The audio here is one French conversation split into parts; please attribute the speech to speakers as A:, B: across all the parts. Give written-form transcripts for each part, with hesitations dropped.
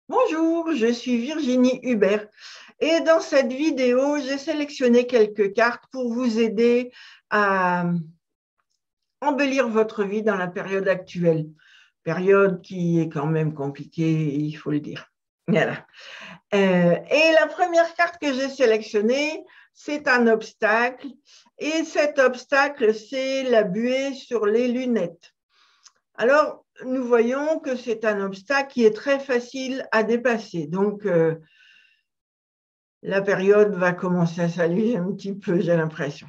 A: Bonjour, je suis Virginie Hubert et dans cette vidéo, j'ai sélectionné quelques cartes pour vous aider à embellir votre vie dans la période actuelle. Période qui est quand même compliquée, il faut le dire. Voilà. Et la première carte que j'ai sélectionnée, c'est un obstacle. Et cet obstacle, c'est la buée sur les lunettes. Alors, nous voyons que c'est un obstacle qui est très facile à dépasser. Donc, la période va commencer à s'alléger un petit peu, j'ai l'impression.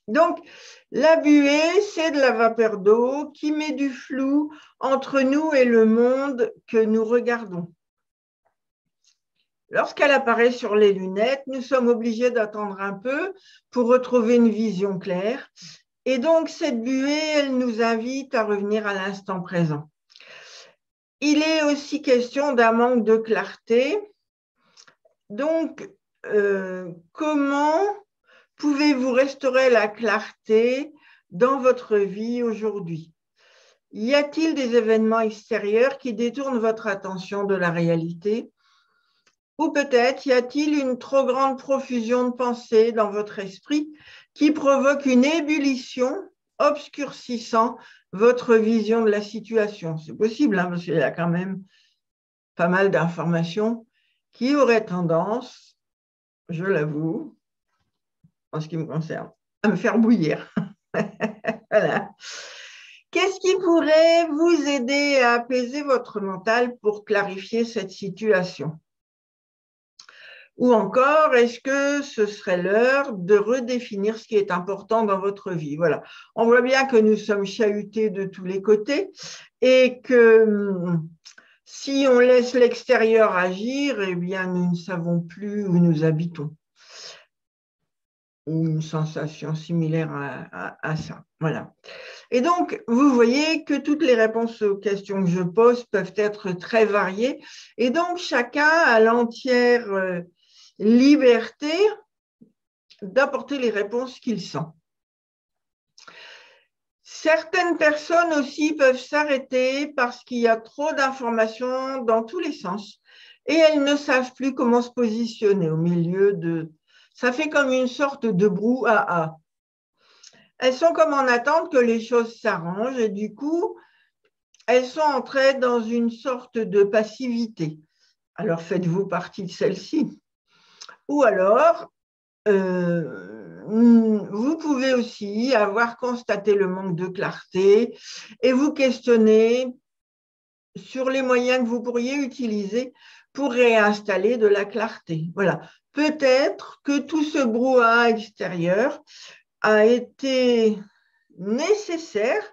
A: Donc, la buée, c'est de la vapeur d'eau qui met du flou entre nous et le monde que nous regardons. Lorsqu'elle apparaît sur les lunettes, nous sommes obligés d'attendre un peu pour retrouver une vision claire. Et donc, cette buée, elle nous invite à revenir à l'instant présent. Il est aussi question d'un manque de clarté. Donc, comment pouvez-vous restaurer la clarté dans votre vie aujourd'hui? Y a-t-il des événements extérieurs qui détournent votre attention de la réalité? Ou peut-être y a-t-il une trop grande profusion de pensées dans votre esprit qui provoque une ébullition obscurcissant votre vision de la situation? C'est possible, hein, parce qu'il y a quand même pas mal d'informations qui auraient tendance, je l'avoue, en ce qui me concerne, à me faire bouillir. Voilà. Qu'est-ce qui pourrait vous aider à apaiser votre mental pour clarifier cette situation? Ou encore, est-ce que ce serait l'heure de redéfinir ce qui est important dans votre vie? Voilà. On voit bien que nous sommes chahutés de tous les côtés et que si on laisse l'extérieur agir, eh bien, nous ne savons plus où nous habitons. Une sensation similaire à ça. Voilà. Et donc, vous voyez que toutes les réponses aux questions que je pose peuvent être très variées. Et donc, chacun a l'entière liberté d'apporter les réponses qu'il sent. Certaines personnes aussi peuvent s'arrêter parce qu'il y a trop d'informations dans tous les sens et elles ne savent plus comment se positionner au milieu de... Ça fait comme une sorte de brouhaha. Elles sont comme en attente que les choses s'arrangent et du coup, elles sont entrées dans une sorte de passivité. Alors, faites-vous partie de celle-ci. Ou alors, vous pouvez aussi avoir constaté le manque de clarté et vous questionner sur les moyens que vous pourriez utiliser pour réinstaller de la clarté. Voilà. Peut-être que tout ce brouhaha extérieur a été nécessaire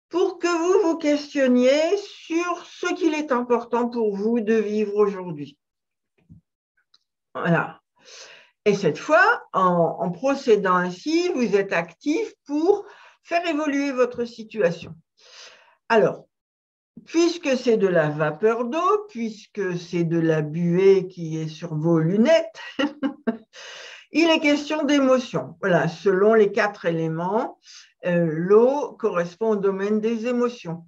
A: pour que vous vous questionniez sur ce qu'il est important pour vous de vivre aujourd'hui. Voilà. Et cette fois, en procédant ainsi, vous êtes actif pour faire évoluer votre situation. Alors, puisque c'est de la vapeur d'eau, puisque c'est de la buée qui est sur vos lunettes, il est question d'émotion. Voilà, selon les 4 éléments, l'eau correspond au domaine des émotions.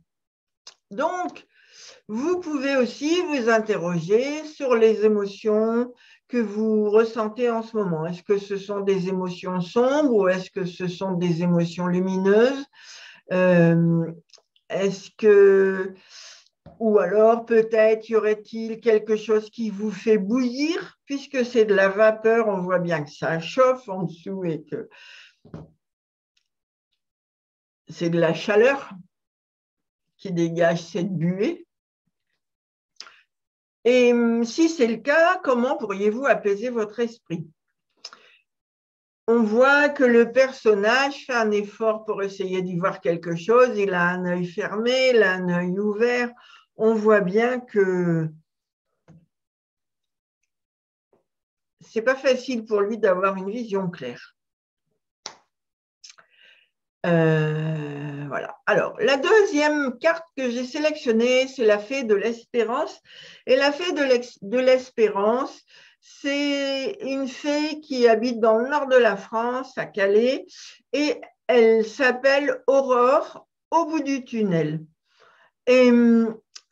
A: Donc, vous pouvez aussi vous interroger sur les émotions que vous ressentez en ce moment. Est-ce que ce sont des émotions sombres ou est-ce que ce sont des émotions lumineuses? Est-ce que, ou alors peut-être y aurait-il quelque chose qui vous fait bouillir, puisque c'est de la vapeur, on voit bien que ça chauffe en dessous et que c'est de la chaleur qui dégage cette buée. Et si c'est le cas, comment pourriez-vous apaiser votre esprit? On voit que le personnage fait un effort pour essayer d'y voir quelque chose. Il a un œil fermé, il a un œil ouvert. On voit bien que ce n'est pas facile pour lui d'avoir une vision claire. Voilà. Alors, la deuxième carte que j'ai sélectionnée, c'est la fée de l'espérance. Et la fée de l'espérance, c'est une fée qui habite dans le nord de la France, à Calais, et elle s'appelle Aurore au bout du tunnel. Et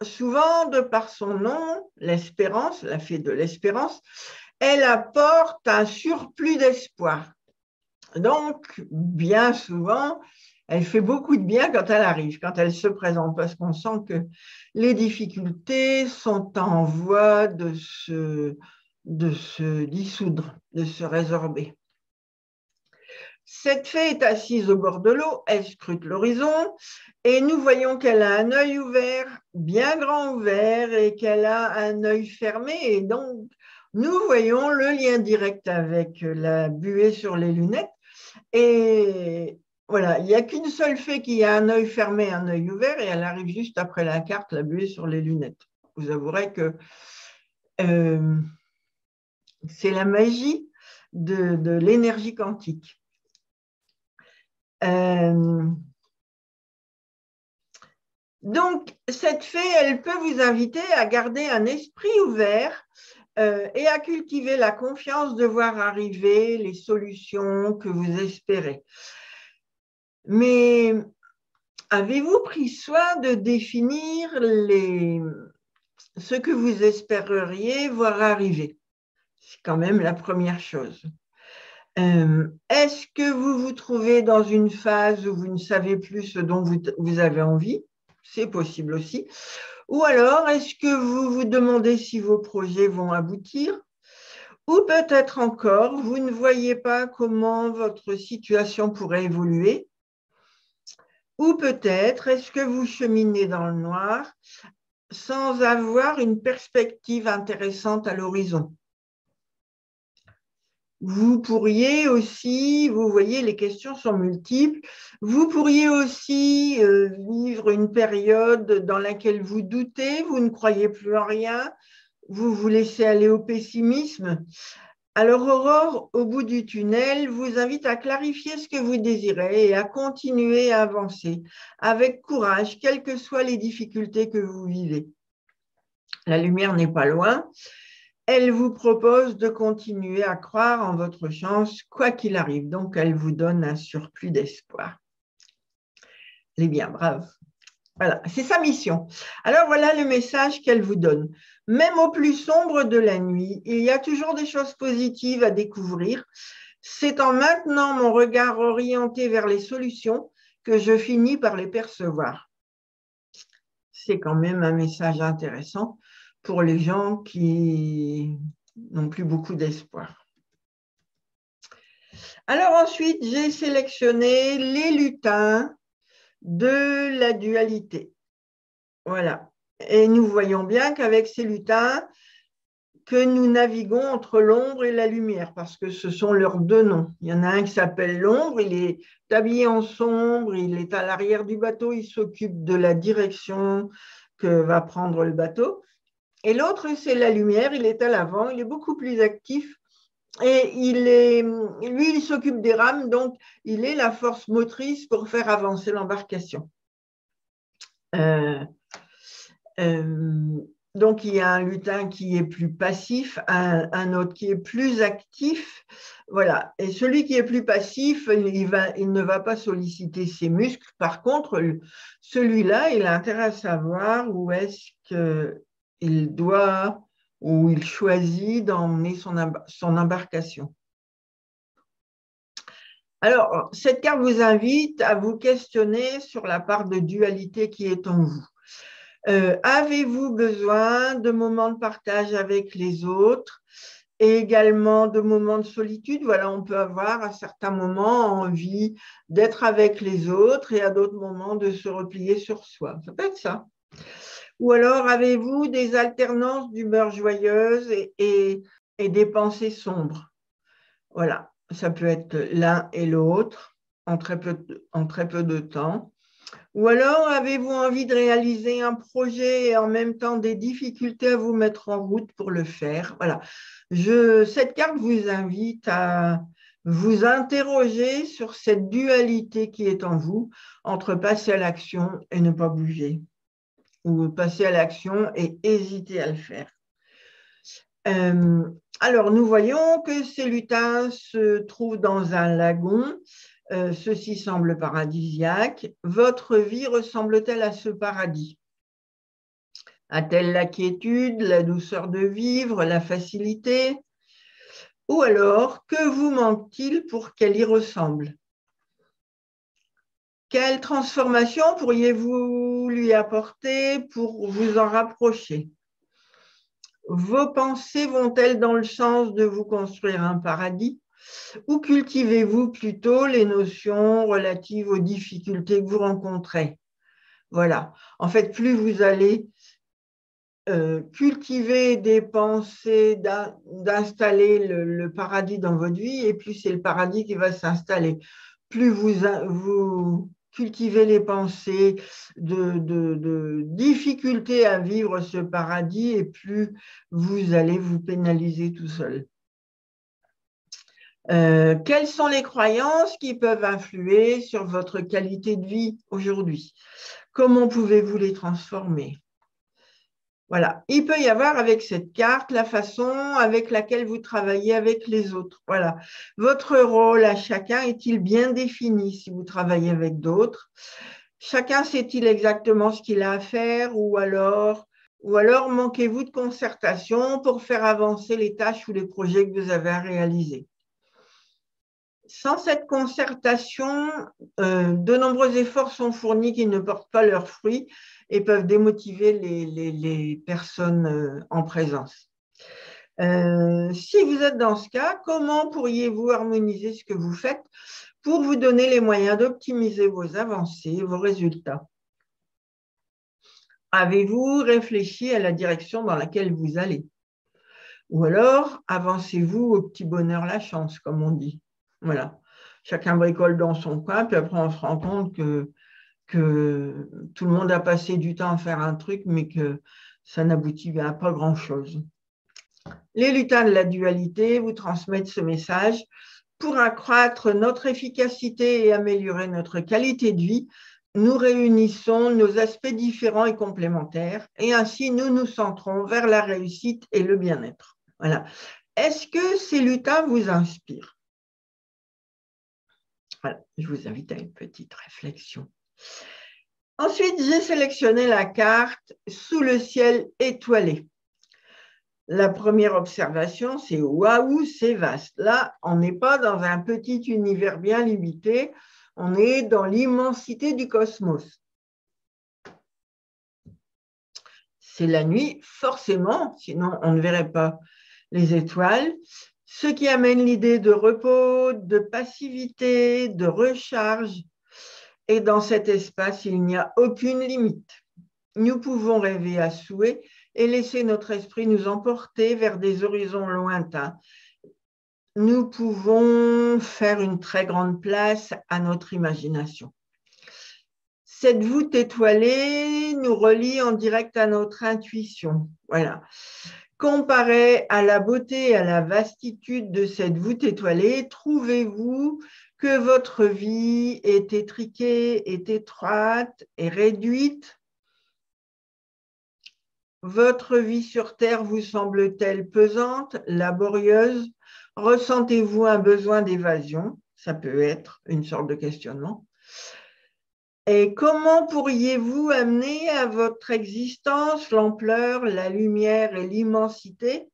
A: souvent, de par son nom, l'espérance, la fée de l'espérance, elle apporte un surplus d'espoir. Donc, bien souvent, elle fait beaucoup de bien quand elle arrive, quand elle se présente, parce qu'on sent que les difficultés sont en voie de se dissoudre, de se résorber. Cette fée est assise au bord de l'eau, elle scrute l'horizon et nous voyons qu'elle a un œil ouvert, bien grand ouvert, et qu'elle a un œil fermé. Et donc, nous voyons le lien direct avec la buée sur les lunettes. Et voilà, il n'y a qu'une seule fée qui a un œil fermé, un œil ouvert, et elle arrive juste après la carte, la buée sur les lunettes. Vous avouerez que c'est la magie de l'énergie quantique. Donc, cette fée, elle peut vous inviter à garder un esprit ouvert et à cultiver la confiance de voir arriver les solutions que vous espérez. Mais avez-vous pris soin de définir ce que vous espéreriez voir arriver? C'est quand même la première chose. Est-ce que vous vous trouvez dans une phase où vous ne savez plus ce dont vous avez envie? C'est possible aussi. Ou alors, est-ce que vous vous demandez si vos projets vont aboutir? Ou peut-être encore, vous ne voyez pas comment votre situation pourrait évoluer? Ou peut-être, est-ce que vous cheminez dans le noir sans avoir une perspective intéressante à l'horizon? Vous pourriez aussi, vous voyez, les questions sont multiples, vous pourriez aussi vivre une période dans laquelle vous doutez, vous ne croyez plus en rien, vous vous laissez aller au pessimisme. Alors, Aurore, au bout du tunnel, vous invite à clarifier ce que vous désirez et à continuer à avancer avec courage, quelles que soient les difficultés que vous vivez. La lumière n'est pas loin. Elle vous propose de continuer à croire en votre chance, quoi qu'il arrive. Donc, elle vous donne un surplus d'espoir. Elle est bien brave. Voilà, c'est sa mission. Alors, voilà le message qu'elle vous donne. Même au plus sombre de la nuit, il y a toujours des choses positives à découvrir. C'est en maintenant mon regard orienté vers les solutions que je finis par les percevoir. C'est quand même un message intéressant pour les gens qui n'ont plus beaucoup d'espoir. Alors ensuite, j'ai sélectionné les lutins de la dualité. Voilà. Et nous voyons bien qu'avec ces lutins, que nous naviguons entre l'ombre et la lumière, parce que ce sont leurs deux noms. Il y en a un qui s'appelle l'ombre, il est habillé en sombre, il est à l'arrière du bateau, il s'occupe de la direction que va prendre le bateau. Et l'autre, c'est la lumière, il est à l'avant, il est beaucoup plus actif et lui, il s'occupe des rames, donc il est la force motrice pour faire avancer l'embarcation. Donc, il y a un lutin qui est plus passif, un autre qui est plus actif. Voilà. Et celui qui est plus passif, il ne va pas solliciter ses muscles. Par contre, celui-là, il a intérêt à savoir où est-ce qu'il doit ou il choisit d'emmener son embarcation. Alors, cette carte vous invite à vous questionner sur la part de dualité qui est en vous. Avez-vous besoin de moments de partage avec les autres et également de moments de solitude? Voilà, on peut avoir à certains moments envie d'être avec les autres et à d'autres moments de se replier sur soi. Ça peut être ça. Ou alors, avez-vous des alternances d'humeur joyeuse et des pensées sombres? Voilà, ça peut être l'un et l'autre en très peu de temps. Ou alors, avez-vous envie de réaliser un projet et en même temps des difficultés à vous mettre en route pour le faire? Voilà. Cette carte vous invite à vous interroger sur cette dualité qui est en vous entre passer à l'action et ne pas bouger, ou passer à l'action et hésiter à le faire. Alors, nous voyons que ces lutins se trouvent dans un lagon. Ceci semble paradisiaque. Votre vie ressemble-t-elle à ce paradis? A-t-elle la quiétude, la douceur de vivre, la facilité? Ou alors, que vous manque-t-il pour qu'elle y ressemble? Quelle transformation pourriez-vous lui apporter pour vous en rapprocher? Vos pensées vont-elles dans le sens de vous construire un paradis ou cultivez-vous plutôt les notions relatives aux difficultés que vous rencontrez? Voilà. En fait, plus vous allez cultiver des pensées d'installer le paradis dans votre vie, et plus c'est le paradis qui va s'installer. Plus vous cultivez les pensées de difficulté à vivre ce paradis, et plus vous allez vous pénaliser tout seul. Quelles sont les croyances qui peuvent influer sur votre qualité de vie aujourd'hui? Comment pouvez-vous les transformer? Voilà. Il peut y avoir avec cette carte la façon avec laquelle vous travaillez avec les autres. Voilà. Votre rôle à chacun est-il bien défini si vous travaillez avec d'autres? Chacun sait-il exactement ce qu'il a à faire ou alors manquez-vous de concertation pour faire avancer les tâches ou les projets que vous avez à réaliser? Sans cette concertation, de nombreux efforts sont fournis qui ne portent pas leurs fruits et peuvent démotiver les personnes en présence. Si vous êtes dans ce cas, comment pourriez-vous harmoniser ce que vous faites pour vous donner les moyens d'optimiser vos avancées, vos résultats? Avez-vous réfléchi à la direction dans laquelle vous allez? Ou alors, avancez-vous au petit bonheur la chance, comme on dit. Voilà. Chacun bricole dans son coin, puis après, on se rend compte que tout le monde a passé du temps à faire un truc, mais que ça n'aboutit à pas grand-chose. Les lutins de la dualité vous transmettent ce message. Pour accroître notre efficacité et améliorer notre qualité de vie, nous réunissons nos aspects différents et complémentaires, et ainsi nous nous centrons vers la réussite et le bien-être. Voilà. Est-ce que ces lutins vous inspirent? Voilà, je vous invite à une petite réflexion. Ensuite, j'ai sélectionné la carte sous le ciel étoilé. La première observation, c'est waouh, c'est vaste. Là, on n'est pas dans un petit univers bien limité, on est dans l'immensité du cosmos. C'est la nuit, forcément, sinon on ne verrait pas les étoiles, ce qui amène l'idée de repos, de passivité, de recharge. Et dans cet espace, il n'y a aucune limite. Nous pouvons rêver à souhait et laisser notre esprit nous emporter vers des horizons lointains. Nous pouvons faire une très grande place à notre imagination. Cette voûte étoilée nous relie en direct à notre intuition. Voilà. Comparé à la beauté et à la vastitude de cette voûte étoilée, trouvez-vous que votre vie est étriquée, est étroite et réduite? Votre vie sur Terre vous semble-t-elle pesante, laborieuse? Ressentez-vous un besoin d'évasion? Ça peut être une sorte de questionnement. Et comment pourriez-vous amener à votre existence l'ampleur, la lumière et l'immensité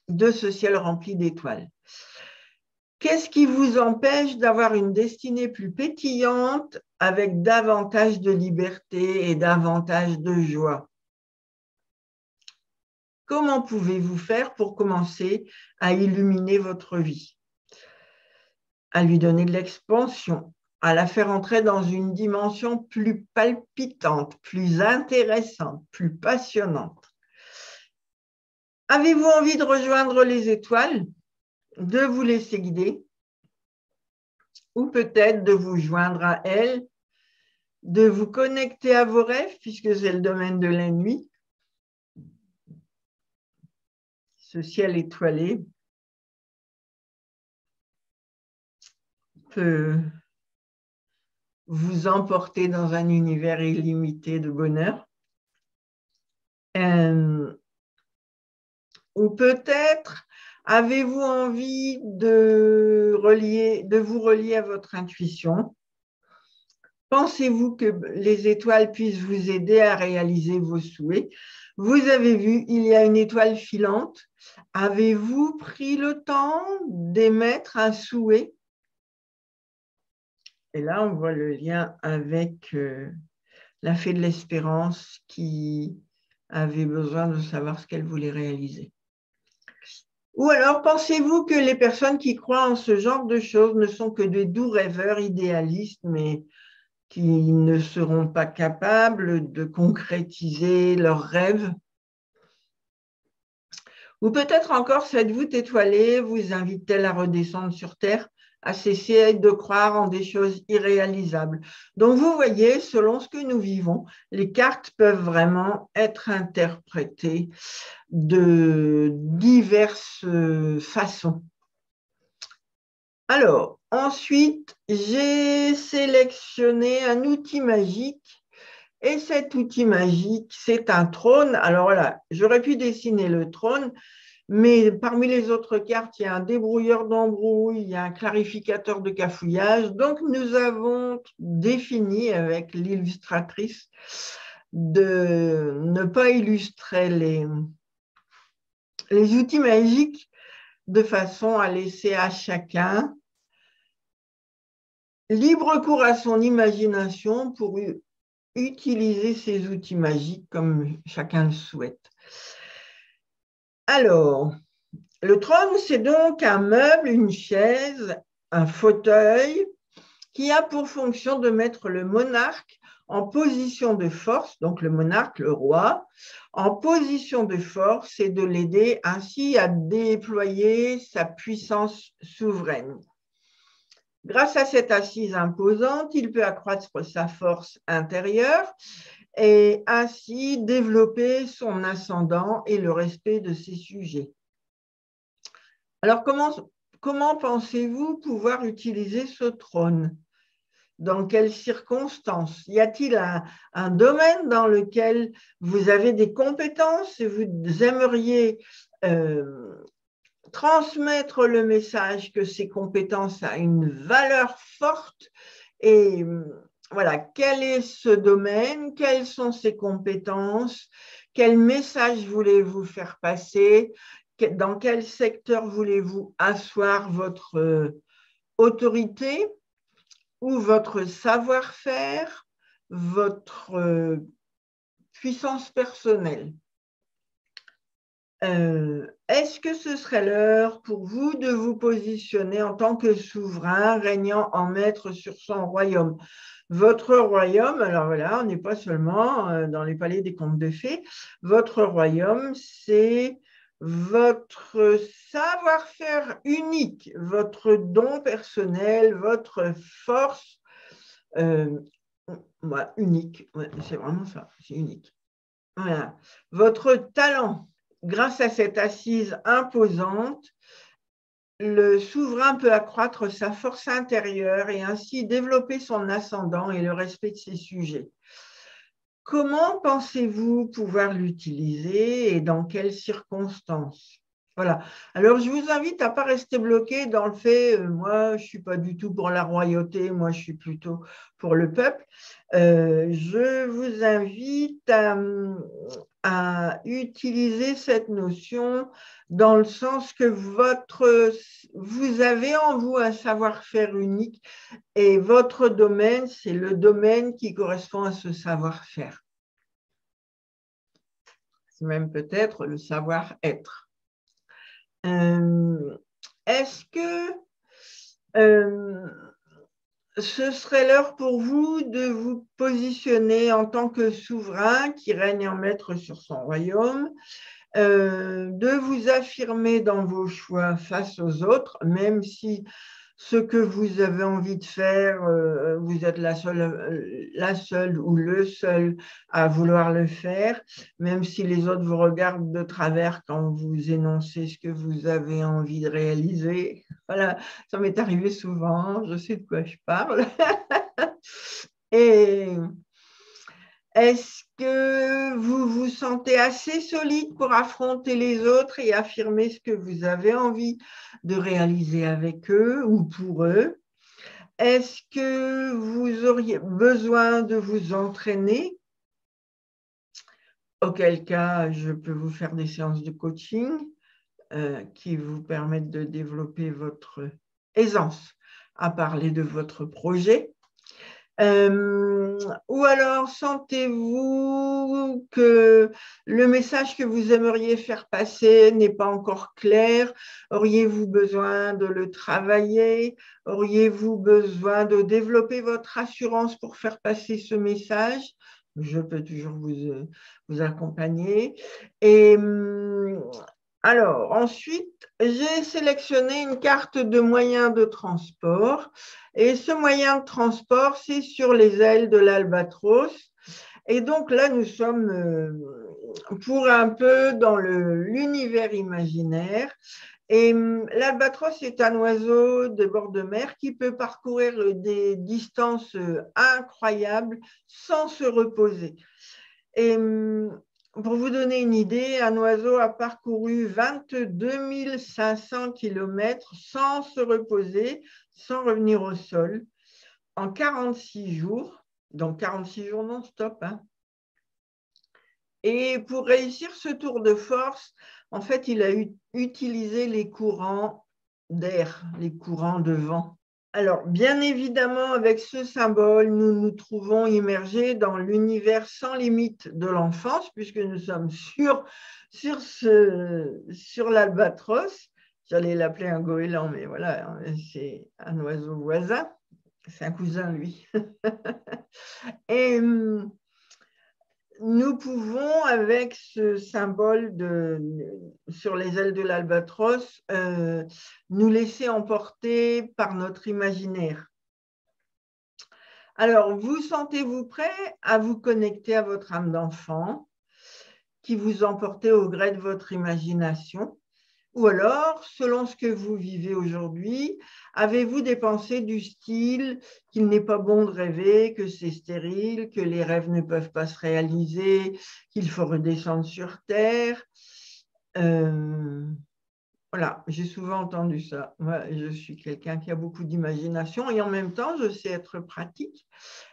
A: de ce ciel rempli d'étoiles? Qu'est-ce qui vous empêche d'avoir une destinée plus pétillante avec davantage de liberté et davantage de joie? Comment pouvez-vous faire pour commencer à illuminer votre vie, à lui donner de l'expansion, à la faire entrer dans une dimension plus palpitante, plus intéressante, plus passionnante? Avez-vous envie de rejoindre les étoiles, de vous laisser guider, ou peut-être de vous joindre à elles, de vous connecter à vos rêves, puisque c'est le domaine de la nuit, ce ciel étoilé peut vous emporter dans un univers illimité de bonheur. Ou peut-être avez-vous envie de vous relier à votre intuition pensez-vous que les étoiles puissent vous aider à réaliser vos souhaits? Vous avez vu, il y a une étoile filante. Avez-vous pris le temps d'émettre un souhait? Et là, on voit le lien avec la fée de l'espérance qui avait besoin de savoir ce qu'elle voulait réaliser. Ou alors, pensez-vous que les personnes qui croient en ce genre de choses ne sont que des doux rêveurs idéalistes, mais qui ne seront pas capables de concrétiser leurs rêves? Ou peut-être encore cette voûte étoilée vous invite-t-elle à redescendre sur Terre, à cesser de croire en des choses irréalisables. Donc vous voyez, selon ce que nous vivons, les cartes peuvent vraiment être interprétées de diverses façons. Alors, ensuite, j'ai sélectionné un outil magique. Et cet outil magique, c'est un trône. Alors voilà, j'aurais pu dessiner le trône, mais parmi les autres cartes, il y a un débrouilleur d'embrouille, il y a un clarificateur de cafouillage. Donc, nous avons défini avec l'illustratrice de ne pas illustrer les outils magiques de façon à laisser à chacun libre cours à son imagination pour utiliser ces outils magiques comme chacun le souhaite. Alors, le trône, c'est donc un meuble, une chaise, un fauteuil qui a pour fonction de mettre le monarque en position de force, donc le monarque, le roi, en position de force et de l'aider ainsi à déployer sa puissance souveraine. Grâce à cette assise imposante, il peut accroître sa force intérieure et ainsi développer son ascendant et le respect de ses sujets. Alors, comment pensez-vous pouvoir utiliser ce trône? Dans quelles circonstances? Y a-t-il un domaine dans lequel vous avez des compétences et vous aimeriez transmettre le message que ces compétences ont une valeur forte? Et voilà, quel est ce domaine? Quelles sont ces compétences? Quel message voulez-vous faire passer? Dans quel secteur voulez-vous asseoir votre autorité ou votre savoir-faire, votre puissance personnelle? Est-ce que ce serait l'heure pour vous de vous positionner en tant que souverain régnant en maître sur son royaume? Votre royaume, alors voilà, on n'est pas seulement dans les palais des contes de fées, votre royaume, c'est votre savoir-faire unique, votre don personnel, votre force unique, c'est vraiment ça, c'est unique. Voilà. Votre talent. Grâce à cette assise imposante, le souverain peut accroître sa force intérieure et ainsi développer son ascendant et le respect de ses sujets. Comment pensez-vous pouvoir l'utiliser et dans quelles circonstances? Voilà. Alors, je vous invite à ne pas rester bloqué dans le fait, moi, je ne suis pas du tout pour la royauté, moi, je suis plutôt pour le peuple. Je vous invite à utiliser cette notion dans le sens que vous avez en vous un savoir-faire unique et votre domaine, c'est le domaine qui correspond à ce savoir-faire. C'est même peut-être le savoir-être. Est-ce que ce serait l'heure pour vous de vous positionner en tant que souverain qui règne en maître sur son royaume, de vous affirmer dans vos choix face aux autres, même si ce que vous avez envie de faire, vous êtes la seule ou le seul à vouloir le faire, même si les autres vous regardent de travers quand vous énoncez ce que vous avez envie de réaliser. Voilà, ça m'est arrivé souvent, je sais de quoi je parle. Et est-ce que vous vous sentez assez solide pour affronter les autres et affirmer ce que vous avez envie de réaliser avec eux ou pour eux? Est-ce que vous auriez besoin de vous entraîner? Auquel cas, je peux vous faire des séances de coaching qui vous permettent de développer votre aisance à parler de votre projet. Ou alors, sentez-vous que le message que vous aimeriez faire passer n'est pas encore clair? Auriez-vous besoin de le travailler? Auriez-vous besoin de développer votre assurance pour faire passer ce message? Je peux toujours vous accompagner. Et alors, ensuite, j'ai sélectionné une carte de moyens de transport. Et ce moyen de transport, c'est sur les ailes de l'albatros. Et donc là, nous sommes pour un peu dans l'univers imaginaire. Et l'albatros est un oiseau de bord de mer qui peut parcourir des distances incroyables sans se reposer. Et pour vous donner une idée, un oiseau a parcouru 22 500 km sans se reposer, sans revenir au sol, en 46 jours, donc 46 jours non-stop. Hein. Et pour réussir ce tour de force, en fait, il a utilisé les courants d'air, les courants de vent. Alors, bien évidemment, avec ce symbole, nous nous trouvons immergés dans l'univers sans limite de l'enfance, puisque nous sommes sur l'albatros. J'allais l'appeler un goéland, mais voilà, c'est un oiseau voisin. C'est un cousin, lui. Et nous pouvons, avec ce symbole sur les ailes de l'albatros, nous laisser emporter par notre imaginaire. Alors, vous sentez-vous prêt à vous connecter à votre âme d'enfant qui vous emportez au gré de votre imagination? Ou alors, selon ce que vous vivez aujourd'hui, avez-vous des pensées du style qu'il n'est pas bon de rêver, que c'est stérile, que les rêves ne peuvent pas se réaliser, qu'il faut redescendre sur Terre? Voilà, j'ai souvent entendu ça. Moi, je suis quelqu'un qui a beaucoup d'imagination et en même temps, je sais être pratique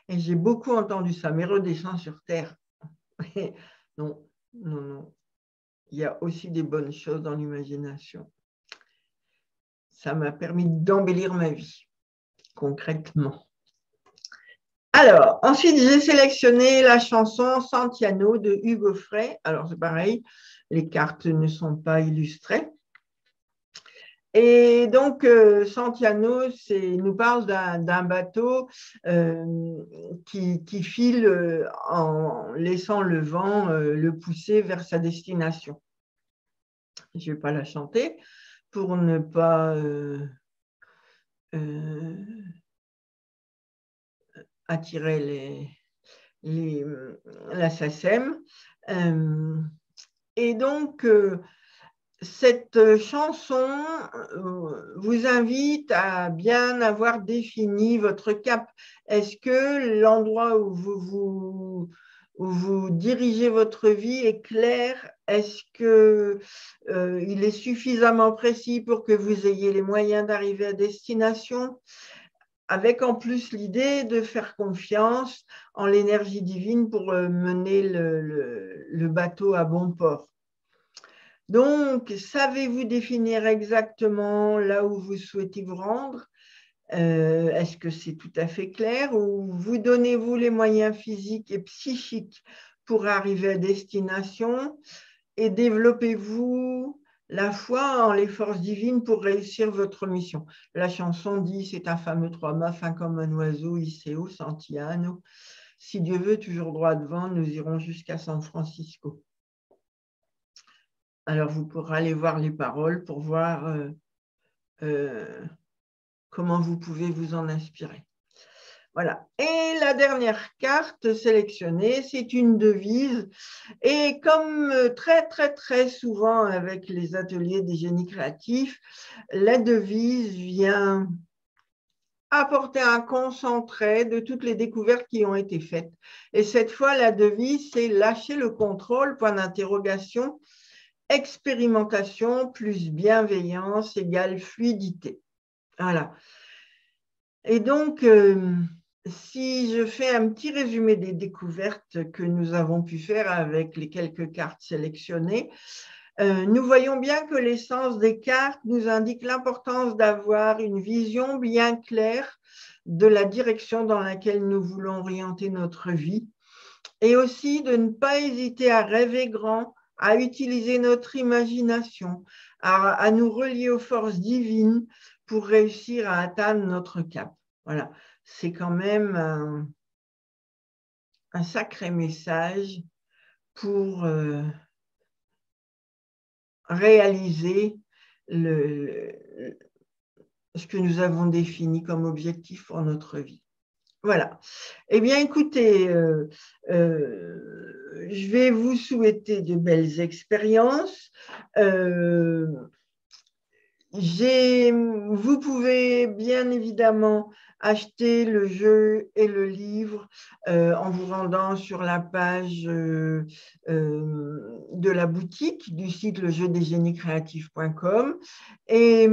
A: et j'ai beaucoup entendu ça. Mais redescends sur Terre. Non, non, non. Il y a aussi des bonnes choses dans l'imagination. Ça m'a permis d'embellir ma vie, concrètement. Alors, ensuite, j'ai sélectionné la chanson Santiano de Hugo Frey. Alors, c'est pareil, les cartes ne sont pas illustrées. Et donc, Santiano nous parle d'un bateau qui file en laissant le vent le pousser vers sa destination. Je ne vais pas la chanter pour ne pas attirer la SACEM. Et donc, cette chanson vous invite à bien avoir défini votre cap. Est-ce que l'endroit où vous dirigez votre vie est clair? Est-ce qu'il est suffisamment précis pour que vous ayez les moyens d'arriver à destination? Avec en plus l'idée de faire confiance en l'énergie divine pour mener le bateau à bon port. Donc, savez-vous définir exactement là où vous souhaitez vous rendre? Est-ce que c'est tout à fait clair ou vous donnez-vous les moyens physiques et psychiques pour arriver à destination et développez-vous la foi en les forces divines pour réussir votre mission? La chanson dit, c'est un fameux trois-mâts, fin comme un oiseau, Iseo, Santiano. Si Dieu veut, toujours droit devant, nous irons jusqu'à San Francisco. Alors, vous pourrez aller voir les paroles pour voir comment vous pouvez vous en inspirer. Voilà. Et la dernière carte sélectionnée, c'est une devise. Et comme très, très, très souvent avec les ateliers des génies créatifs, la devise vient apporter un concentré de toutes les découvertes qui ont été faites. Et cette fois, la devise, c'est lâcher le contrôle, point d'interrogation. Expérimentation plus bienveillance égale fluidité. Voilà. Et donc, si je fais un petit résumé des découvertes que nous avons pu faire avec les quelques cartes sélectionnées, nous voyons bien que l'essence des cartes nous indique l'importance d'avoir une vision bien claire de la direction dans laquelle nous voulons orienter notre vie et aussi de ne pas hésiter à rêver grand, à utiliser notre imagination, à nous relier aux forces divines pour réussir à atteindre notre cap. Voilà, c'est quand même un sacré message pour réaliser ce que nous avons défini comme objectif pour notre vie. Voilà. Eh bien, écoutez, je vais vous souhaiter de belles expériences. Vous pouvez bien évidemment acheter le jeu et le livre en vous rendant sur la page de la boutique du site lejeudesgéniescréatifs.com. Et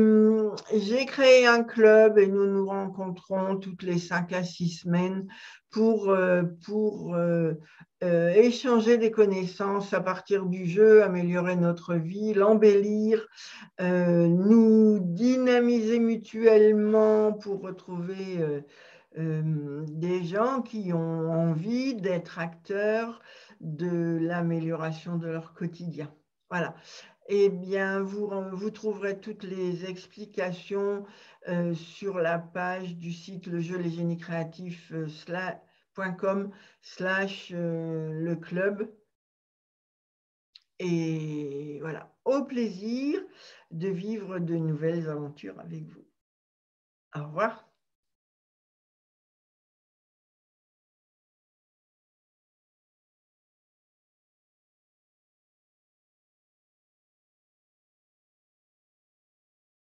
A: j'ai créé un club et nous nous rencontrons toutes les 5 à 6 semaines pour échanger des connaissances à partir du jeu, améliorer notre vie, l'embellir, nous dynamiser mutuellement pour retrouver des gens qui ont envie d'être acteurs de l'amélioration de leur quotidien. Voilà. Eh bien, vous trouverez toutes les explications sur la page du site lejeudesgéniescréatifs.com/le club. Et voilà, au plaisir de vivre de nouvelles aventures avec vous. Au revoir.